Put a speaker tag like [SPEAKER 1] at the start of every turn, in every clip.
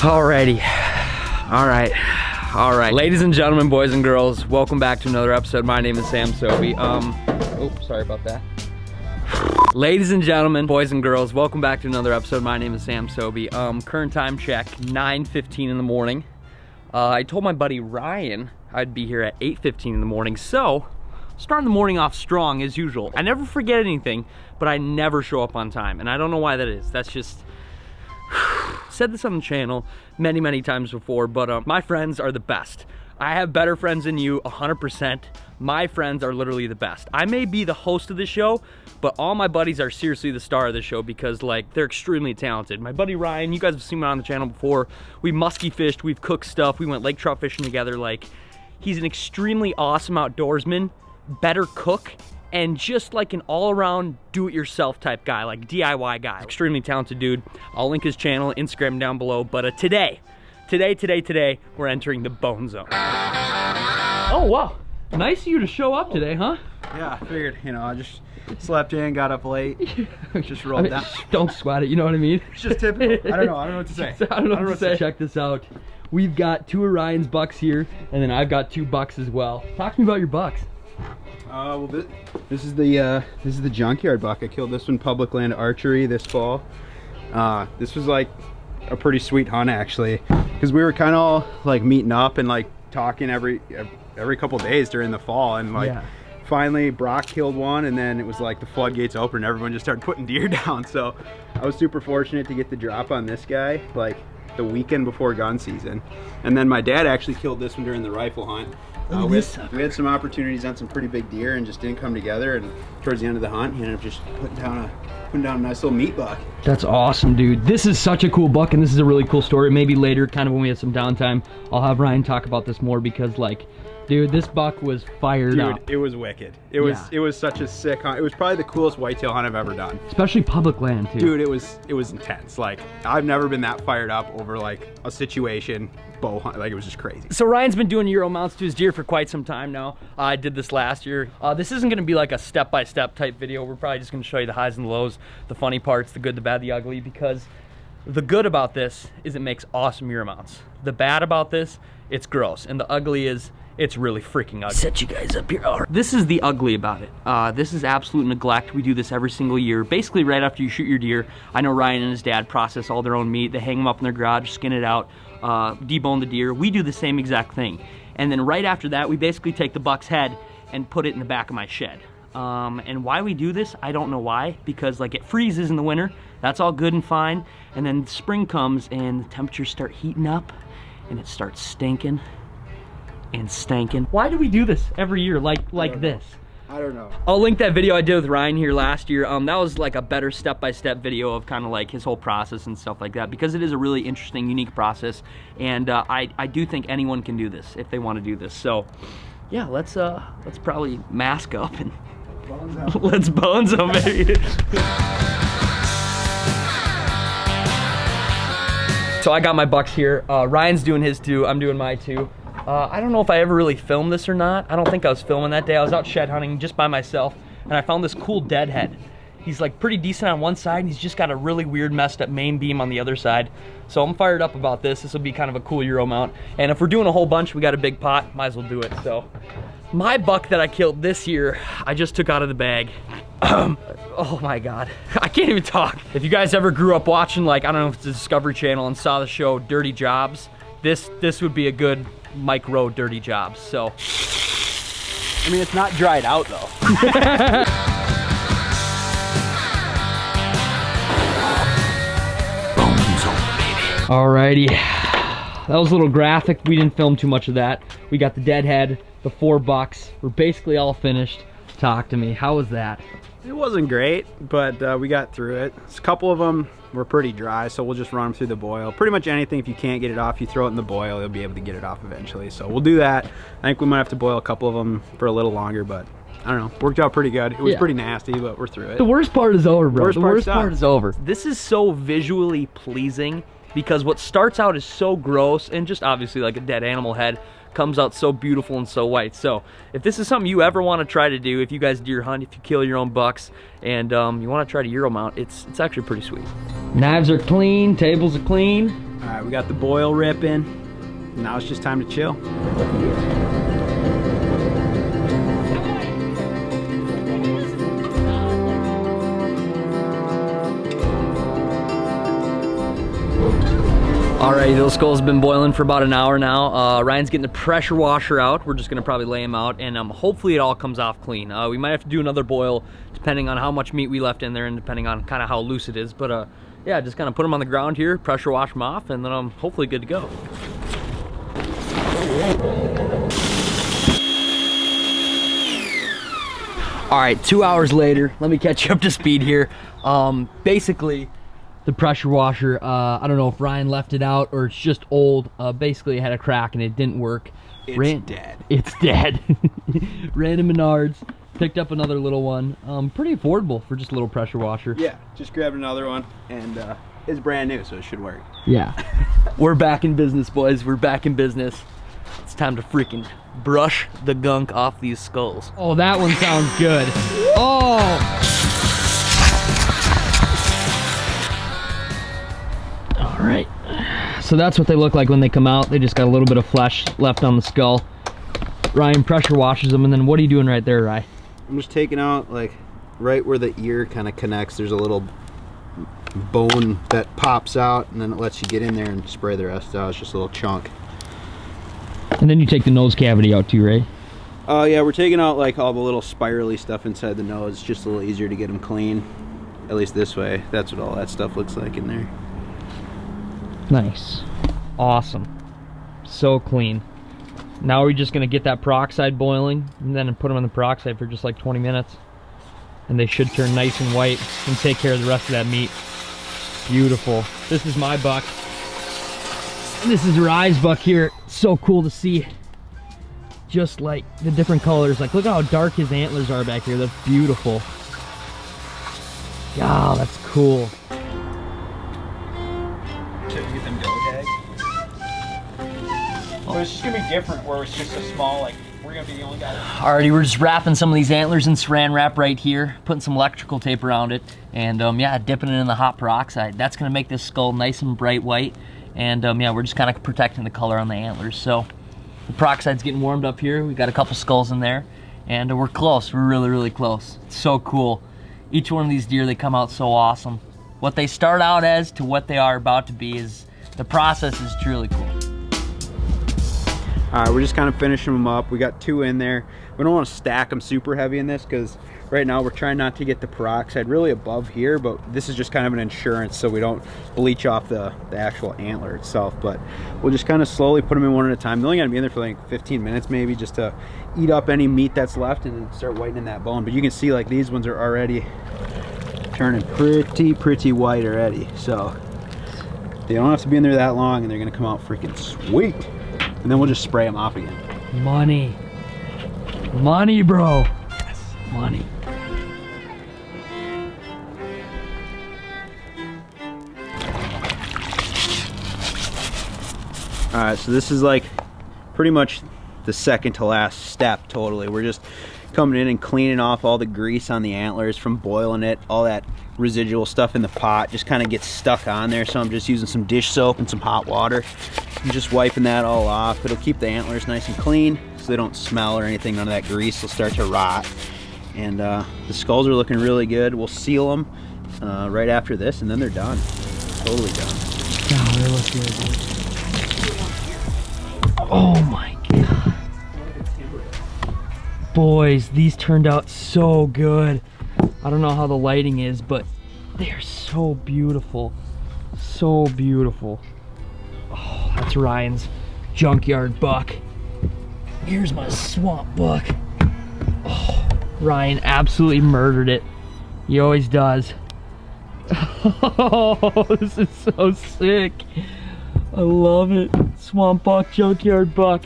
[SPEAKER 1] Alrighty. All right. Ladies and gentlemen, boys and girls, welcome back to another episode. My name is Sam Sobi. Oops, sorry about that. Ladies and gentlemen, boys and girls, welcome back to another episode. My name is Sam Sobi. Current time check, 9:15 in the morning. I told my buddy Ryan I'd be here at 8:15 in the morning, so starting the morning off strong as usual. I never forget anything, but I never show up on time, and I don't know why that is. That's just... said this on the channel many times before, but my friends are the best. I have better friends than you, 100%. My friends are literally the best. I may be the host of the show, but all my buddies are seriously the star of the show because, like, they're extremely talented. My buddy Ryan, you guys have seen him on the channel before. We musky fished, we've cooked stuff, we went lake trout fishing together. Like, he's an extremely awesome outdoorsman, better cook, and just like an all-around do-it-yourself type guy, like DIY guy. Extremely talented dude. I'll link his channel, Instagram down below. But today, we're entering the bone zone. Oh, wow. Nice of you to show up today, huh?
[SPEAKER 2] Yeah, I figured, you know, I just slept in, got up late, just rolled down.
[SPEAKER 1] Don't sweat it, you know what I mean?
[SPEAKER 2] It's just typical. I don't know what to say.
[SPEAKER 1] I don't know what to say. Check this out. We've got 2 of Ryan's bucks here, and then I've got 2 bucks as well. Talk to me about your bucks.
[SPEAKER 2] Well, this is the junkyard buck. I killed this one public land archery this fall. This was like a pretty sweet hunt actually, because we were kind of all like meeting up and like talking every couple days during the fall, and like finally Brok killed one, and then it was like the floodgates opened and everyone just started putting deer down. So I was super fortunate to get the drop on this guy like the weekend before gun season, and then my dad actually killed this one during the rifle hunt. We had some opportunities on some pretty big deer and just didn't come together, and towards the end of the hunt he ended up just putting down a nice little meat buck. That's awesome, dude. This is such a cool buck, and this is a really cool story. Maybe later, kind of when we have some downtime, I'll have Ryan talk about this more, because like, dude, this buck was fired up. Dude, it was wicked. It was such a sick hunt. It was probably the coolest whitetail hunt I've ever done.
[SPEAKER 1] Especially public land too.
[SPEAKER 2] Dude, it was intense. Like, I've never been that fired up over like a situation bow hunt. Like, it was just crazy. So Ryan's been doing Euro mounts to his deer for quite some time now. I did this last year. This isn't gonna be like a step-by-step type video. We're probably just gonna show you the highs and lows, the funny parts, the good, the bad, the ugly, because the good about this is it makes awesome Euro mounts. The bad about this, it's gross. And the ugly is, it's really freaking ugly. Set you guys up here. Right. This is the ugly about it. This is absolute neglect. We do this every single year. Basically, right after you shoot your deer, I know Ryan and his dad process all their own meat. They hang them up in their garage, skin it out, debone the deer. We do the same exact thing. And then right after that, we basically take the buck's head and put it in the back of my shed. And why we do this, I don't know why, because like it freezes in the winter. That's all good and fine. And then spring comes and the temperatures start heating up and it starts stinking and stankin'. Why do we do this every year like this? I don't know.
[SPEAKER 1] I'll link that video I did with Ryan here last year. That was like a better step-by-step video of kind of like his whole process and stuff like that, because it is a really interesting, unique process, and I do think anyone can do this if they want to do this. So yeah, let's probably mask up and let's bones them, baby. So I got my bucks here. Ryan's doing his too. I'm doing my too. I don't know if I ever really filmed this or not. I don't think I was filming that day. I was out shed hunting just by myself, and I found this cool deadhead. He's like pretty decent on one side, and he's just got a really weird messed up main beam on the other side. So I'm fired up about this. This will be kind of a cool Euro mount. And if we're doing a whole bunch, we got a big pot, might as well do it. So my buck that I killed this year, I just took out of the bag. Oh my God, I can't even talk. If you guys ever grew up watching, like, I don't know if it's the Discovery Channel and saw the show Dirty Jobs, this would be a good Mike Rowe Dirty Jobs. So
[SPEAKER 2] I mean, it's not dried out though.
[SPEAKER 1] Alrighty, that was a little graphic. We didn't film too much of that. We got the deadhead, the 4 bucks. We're basically all finished. Talk to me, how was that?
[SPEAKER 2] It wasn't great, but we got through it. A couple of them were pretty dry, so we'll just run them through the boil. Pretty much anything, if you can't get it off, you throw it in the boil, you'll be able to get it off eventually. So we'll do that. I think we might have to boil a couple of them for a little longer, but I don't know. Worked out pretty good. It was pretty nasty, but we're through it.
[SPEAKER 1] The worst part is over, bro. The worst part is over.
[SPEAKER 3] This is so visually pleasing because what starts out is so gross and just obviously like a dead animal head comes out so beautiful and so white. So if this is something you ever want to try to do, if you guys deer hunt, if you kill your own bucks, and you want to try to Euro mount, it's actually pretty sweet.
[SPEAKER 1] Knives are clean, tables are clean.
[SPEAKER 2] All right, we got the boil ripping. Now it's just time to chill.
[SPEAKER 3] Alrighty, those skulls have been boiling for about an hour now. Ryan's getting the pressure washer out. We're just gonna probably lay him out, and hopefully it all comes off clean. We might have to do another boil depending on how much meat we left in there and depending on kind of how loose it is. But yeah, just kind of put them on the ground here, pressure wash them off, and then I'm hopefully good to go. All right, 2 hours later, let me catch you up to speed here. Basically, the pressure washer, I don't know if Ryan left it out or it's just old. Basically, it had a crack and it didn't work.
[SPEAKER 2] It's dead.
[SPEAKER 3] It's dead. Ran to Menards, picked up another little one. Pretty affordable for just a little pressure washer.
[SPEAKER 2] Yeah, just grabbed another one, and it's brand new, so it should work.
[SPEAKER 3] Yeah. We're back in business, boys. We're back in business. It's time to freaking brush the gunk off these skulls.
[SPEAKER 1] Oh, that one sounds good. Oh!
[SPEAKER 3] All right. So that's what they look like when they come out. They just got a little bit of flesh left on the skull. Ryan pressure washes them, and then what are you doing right there, Ryan?
[SPEAKER 2] I'm just taking out, like, right where the ear kind of connects. There's a little bone that pops out, and then it lets you get in there and spray the rest out. It's just a little chunk.
[SPEAKER 3] And then you take the nose cavity out too, right?
[SPEAKER 2] Yeah, we're taking out like all the little spirally stuff inside the nose. It's just a little easier to get them clean. At least this way. That's what all that stuff looks like in there.
[SPEAKER 3] Nice. Awesome. So clean. Now we're just gonna get that peroxide boiling and then put them in the peroxide for just like 20 minutes. And they should turn nice and white and take care of the rest of that meat. Beautiful. This is my buck. And this is Rye's buck here. So cool to see just like the different colors. Like, look how dark his antlers are back here. That's beautiful. Yeah, that's cool.
[SPEAKER 2] Should we get them go tags? Well, it's just gonna be different where it's just a small, like, we're gonna be the only guys.
[SPEAKER 3] Alrighty, we're just wrapping some of these antlers in saran wrap right here, putting some electrical tape around it, and yeah, dipping it in the hot peroxide. That's gonna make this skull nice and bright white. And yeah, we're just kind of protecting the color on the antlers. So the peroxide's getting warmed up here. We got a couple skulls in there, and we're close. We're really, really close. It's so cool. Each one of these deer, they come out so awesome. What they start out as to what they are about to be is, the process is truly cool.
[SPEAKER 2] All right, we're just kind of finishing them up. We got 2 in there. We don't want to stack them super heavy in this because right now we're trying not to get the peroxide really above here, but this is just kind of an insurance so we don't bleach off the actual antler itself. But we'll just kind of slowly put them in one at a time. They're only gonna be in there for like 15 minutes maybe, just to eat up any meat that's left and then start whitening that bone. But you can see like these ones are already turning pretty white already. So they don't have to be in there that long and they're gonna come out freaking sweet. And then we'll just spray them off again.
[SPEAKER 3] Money. Money, bro.
[SPEAKER 2] Yes.
[SPEAKER 3] Money.
[SPEAKER 2] All right, so this is like pretty much the second to last step totally. We're just coming in and cleaning off all the grease on the antlers from boiling it. All that residual stuff in the pot just kind of gets stuck on there. So I'm just using some dish soap and some hot water and just wiping that all off. It'll keep the antlers nice and clean so they don't smell or anything. None of that grease will start to rot. And the skulls are looking really good. We'll seal them right after this and then they're done. Totally done.
[SPEAKER 3] Oh, they look good. Oh my God. Boys, these turned out so good. I don't know how the lighting is, but they're so beautiful. So beautiful. Oh, that's Ryan's junkyard buck. Here's my swamp buck. Oh, Ryan absolutely murdered it. He always does. Oh, this is so sick. I love it. Swamp buck, junkyard buck.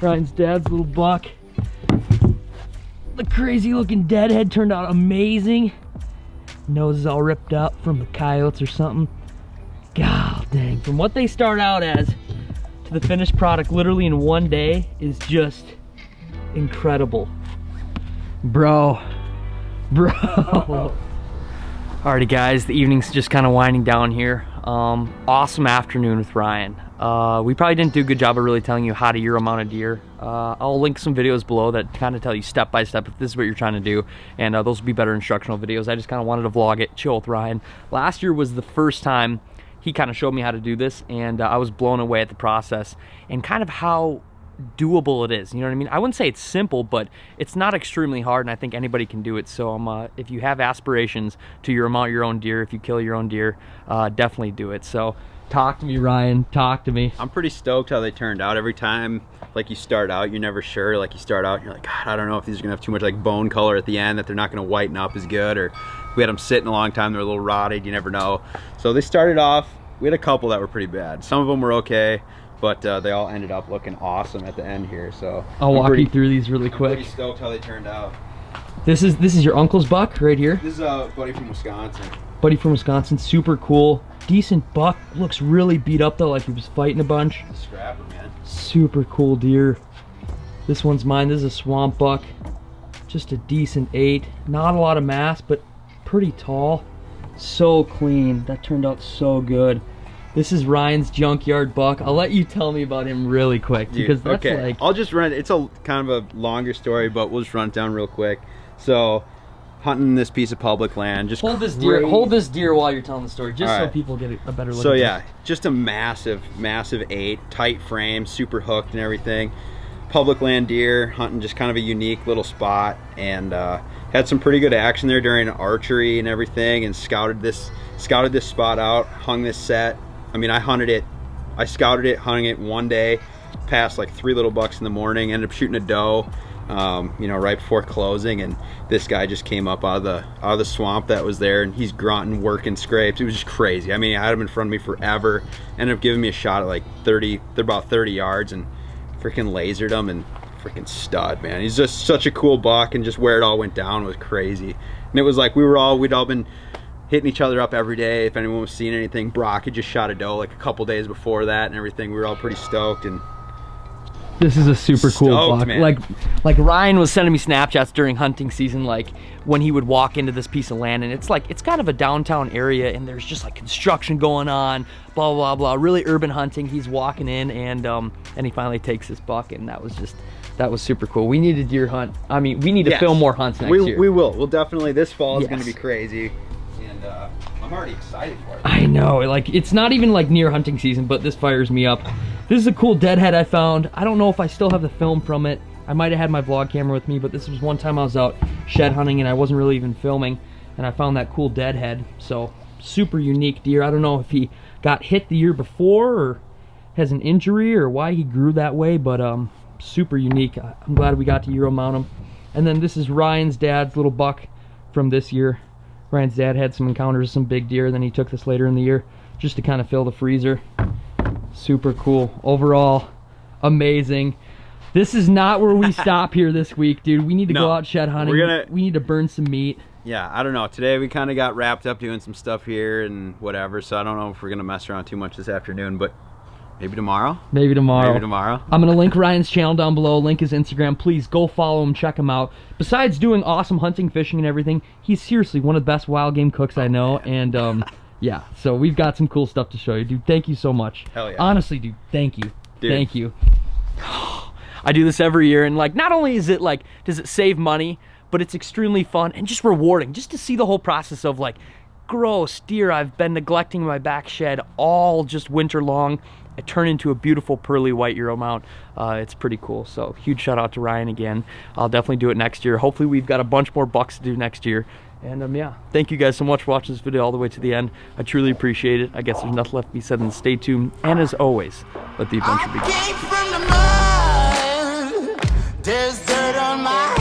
[SPEAKER 3] Ryan's dad's little buck. The crazy looking deadhead turned out amazing. Nose is all ripped up from the coyotes or something. God dang, from what they start out as to the finished product literally in one day is just incredible. Bro. Alrighty guys, the evening's just kind of winding down here. Awesome afternoon with Ryan. We probably didn't do a good job of really telling you how to Euro mount a deer. I'll link some videos below that kind of tell you step by step if this is what you're trying to do, and those will be better instructional videos. I just kind of wanted to vlog it, chill with Ryan. Last year was the first time he kind of showed me how to do this, and I was blown away at the process and kind of how doable it is. You know what I mean? I wouldn't say it's simple, but it's not extremely hard, and I think anybody can do it. So if you have aspirations to Euro mount your own deer, if you kill your own deer, definitely do it. So talk to me, Ryan. Talk to me.
[SPEAKER 2] I'm pretty stoked how they turned out. Every time, like, you start out, you're never sure. Like, you start out, and you're like, God, I don't know if these are gonna have too much like bone color at the end, that they're not gonna whiten up as good, or we had them sitting a long time, they're a little rotted. You never know. So they started off. We had a couple that were pretty bad. Some of them were okay, but they all ended up looking awesome at the end here. So
[SPEAKER 3] I'll walk you through these really quick.
[SPEAKER 2] I'm pretty stoked how they turned out.
[SPEAKER 3] This is your uncle's buck right here.
[SPEAKER 2] This is a buddy from Wisconsin.
[SPEAKER 3] Buddy from Wisconsin, super cool, decent buck. Looks really beat up though, like he was fighting a bunch.
[SPEAKER 2] The scrapper, man.
[SPEAKER 3] Super cool deer. This one's mine. This is a swamp buck. Just a decent 8. Not a lot of mass, but pretty tall. So clean. That turned out so good. This is Ryan's junkyard buck. I'll let you tell me about him really quick, because that's
[SPEAKER 2] okay.
[SPEAKER 3] like...
[SPEAKER 2] I'll just run, it's a kind of a longer story, but we'll just run it down real quick. So, hunting this piece of public land, just
[SPEAKER 3] hold this deer while you're telling the story, just so people get a better look
[SPEAKER 2] so
[SPEAKER 3] at
[SPEAKER 2] yeah, just a massive 8, tight frame, super hooked and everything. Public land deer, hunting just kind of a unique little spot, and had some pretty good action there during archery and everything, and scouted this spot out, hung this set. I mean, I scouted it, hung it one day, passed like 3 little bucks in the morning, ended up shooting a doe, you know, right before closing, and this guy just came up out of the swamp that was there, and he's grunting, working scrapes. It was just crazy. I mean, I had him in front of me forever, ended up giving me a shot at like 30, they're about 30 yards, and freaking lasered him, and freaking stud, man. He's just such a cool buck, and just where it all went down was crazy. And it was like we'd all been hitting each other up every day if anyone was seeing anything. Brok had just shot a doe like a couple days before that and everything. We were all pretty stoked. And
[SPEAKER 3] this is a super cool buck,
[SPEAKER 2] man.
[SPEAKER 3] Like Ryan was sending me Snapchats during hunting season, like when he would walk into this piece of land, and it's kind of a downtown area, and there's just like construction going on, blah blah blah, really urban hunting. He's walking in, and he finally takes this buck, and that was super cool. We need a deer hunt. I mean, we need to film more hunts next year.
[SPEAKER 2] We will. We'll definitely. This fall is going to be crazy. I'm already excited for it.
[SPEAKER 3] I know, like, it's not even like near hunting season, but this fires me up. This is a cool deadhead I found. I don't know if I still have the film from it. I might have had my vlog camera with me, but this was one time I was out shed hunting and I wasn't really even filming, and I found that cool deadhead. So super unique deer. I don't know if he got hit the year before or has an injury or why he grew that way, but super unique. I'm glad we got to Euro mount him. And then this is Ryan's dad's little buck from this year. Ryan's dad had some encounters with some big deer, then he took this later in the year just to kind of fill the freezer. Super cool. Overall, amazing. This is not where we stop here this week, dude. We need to go out shed hunting. We need to burn some meat.
[SPEAKER 2] Yeah, I don't know. Today we kind of got wrapped up doing some stuff here and whatever, so I don't know if we're going to mess around too much this afternoon, but maybe tomorrow?
[SPEAKER 3] Maybe tomorrow.
[SPEAKER 2] Maybe tomorrow.
[SPEAKER 3] I'm going to link Ryan's channel down below, link his Instagram. Please go follow him, check him out. Besides doing awesome hunting, fishing, and everything, he's seriously one of the best wild game cooks I know. And yeah, so we've got some cool stuff to show you. Dude, thank you so much.
[SPEAKER 2] Hell yeah.
[SPEAKER 3] Honestly, dude, thank you.
[SPEAKER 2] Dude.
[SPEAKER 3] Thank you. I do this every year, and like, not only is it like, does it save money, but it's extremely fun and just rewarding just to see the whole process of like, gross deer I've been neglecting in my back shed all just winter long. I turn into a beautiful pearly white Euro mount. It's pretty cool. So huge shout out to Ryan again. I'll definitely do it next year. Hopefully we've got a bunch more bucks to do next year. And yeah, thank you guys so much for watching this video all the way to the end. I truly appreciate it. I guess there's nothing left to be said than stay tuned. And as always, let the adventure begin.
[SPEAKER 4] There's dirt on my